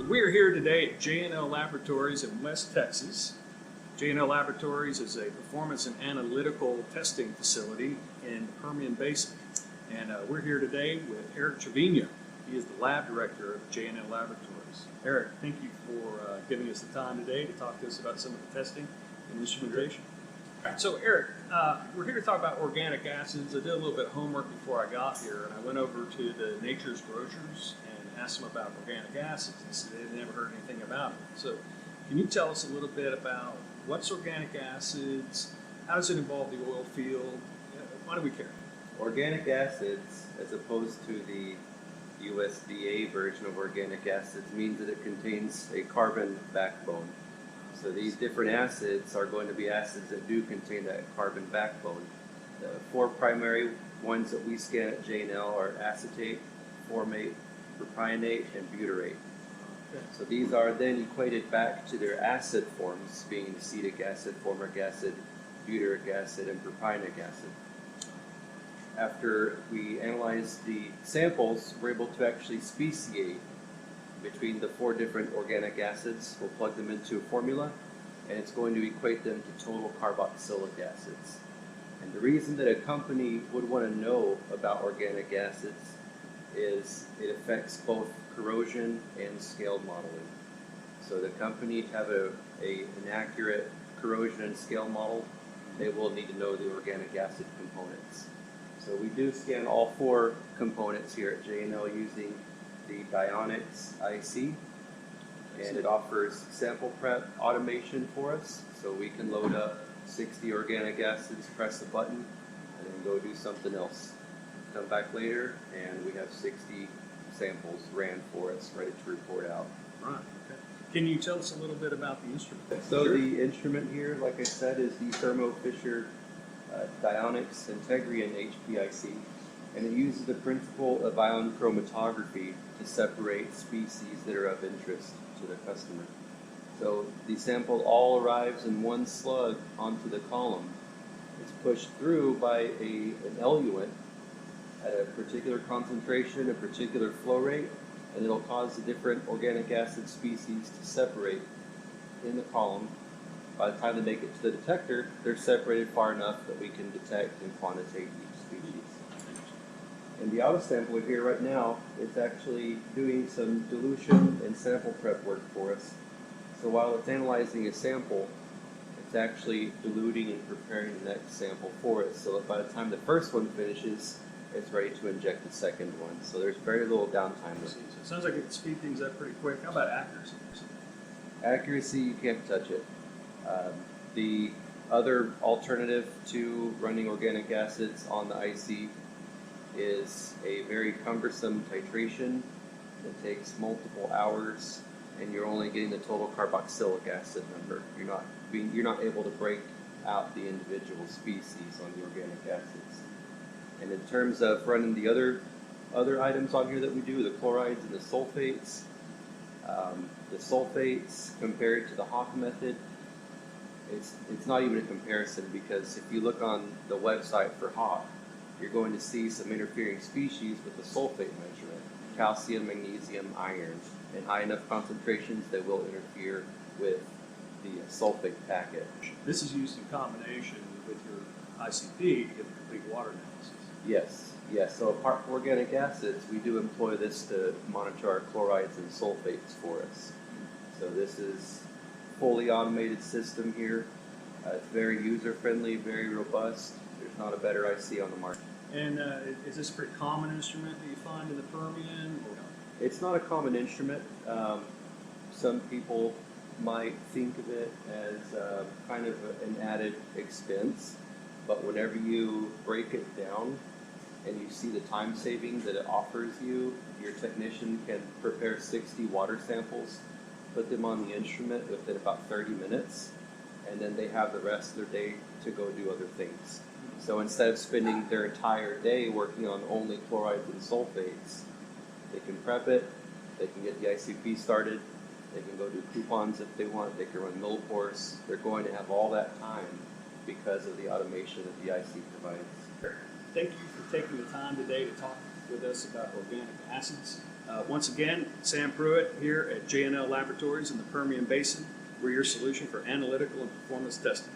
We are here today at J&L Laboratories in West Texas. J&L Laboratories is a performance and analytical testing facility in the Permian Basin. And we're here today with Eric Trevino. He is the lab director of J&L Laboratories. Eric, thank you for giving us the time today to talk to us about some of the testing and instrumentation. All right, so Eric, we're here to talk about organic acids. I did a little bit of homework before I got here, and I went over to the Nature's Grocers and asked them about organic acids, and said they'd never heard anything about it. So can you tell us a little bit about what's organic acids, how does it involve the oil field, why do we care? Organic acids, as opposed to the USDA version of organic acids, means that it contains a carbon backbone. So these different acids are going to be acids that do contain that carbon backbone. The four primary ones that we scan at J&L are acetate, formate, propionate, and butyrate. Okay. So these are then equated back to their acid forms, being acetic acid, formic acid, butyric acid, and propionic acid. After we analyze the samples, we're able to actually speciate between the four different organic acids. We'll plug them into a formula, and it's going to equate them to total carboxylic acids. And the reason that a company would want to know about organic acids is it affects both corrosion and scale modeling. So the company to have an accurate corrosion and scale model, they will need to know the organic acid components. So we do scan all four components here at J&L using the Dionix IC, and it offers sample prep automation for us, so we can load up 60 organic acids, press a button, and then go do something else. Come back later, and we have 60 samples ran for us, ready to report out. Right, okay. Can you tell us a little bit about the instrument? So the instrument here, like I said, is the Thermo Fisher Dionix Integrion HPIC, and it uses the principle of ion chromatography to separate species that are of interest to the customer. So the sample all arrives in one slug onto the column. It's pushed through by an eluent at a particular concentration, a particular flow rate, and it'll cause the different organic acid species to separate in the column. By the time they make it to the detector, they're separated far enough that we can detect and quantitate each species. And the auto sampler here right now, it's actually doing some dilution and sample prep work for us. So while it's analyzing a sample, it's actually diluting and preparing the next sample for us, so that by the time the first one finishes, it's ready to inject the second one. So there's very little downtime. So it sounds like it can speed things up pretty quick. How about accuracy? Accuracy, you can't touch it. The other alternative to running organic acids on the IC is a very cumbersome titration that takes multiple hours, and you're only getting the total carboxylic acid number. You're not able to break out the individual species on the organic acids. And in terms of running the other items on here that we do, the chlorides and the sulfates compared to the Hawk method, it's not even a comparison, because if you look on the website for Hawk, you're going to see some interfering species with the sulfate measurement, calcium, magnesium, iron. In high enough concentrations, they will interfere with the sulfate packet. This is used in combination with your ICP to get the complete water analysis. Yes. So apart from organic acids, we do employ this to monitor our chlorides and sulfates for us. So this is a fully automated system here. It's very user-friendly, very robust. There's not a better IC on the market. And is this a pretty common instrument that you find in the Permian? Or? It's not a common instrument. Some people might think of it as kind of an added expense, but whenever you break it down and you see the time saving that it offers you, your technician can prepare 60 water samples, put them on the instrument within about 30 minutes, and then they have the rest of their day to go do other things. So instead of spending their entire day working on only chlorides and sulfates, they can prep it, they can get the ICP started, they can go do coupons if they want, they can run millipores. They're going to have all that time because of the automation that the IC provides. Thank you for taking the time today to talk with us about organic acids. Once again, Sam Pruitt here at J&L Laboratories in the Permian Basin. We're your solution for analytical and performance testing.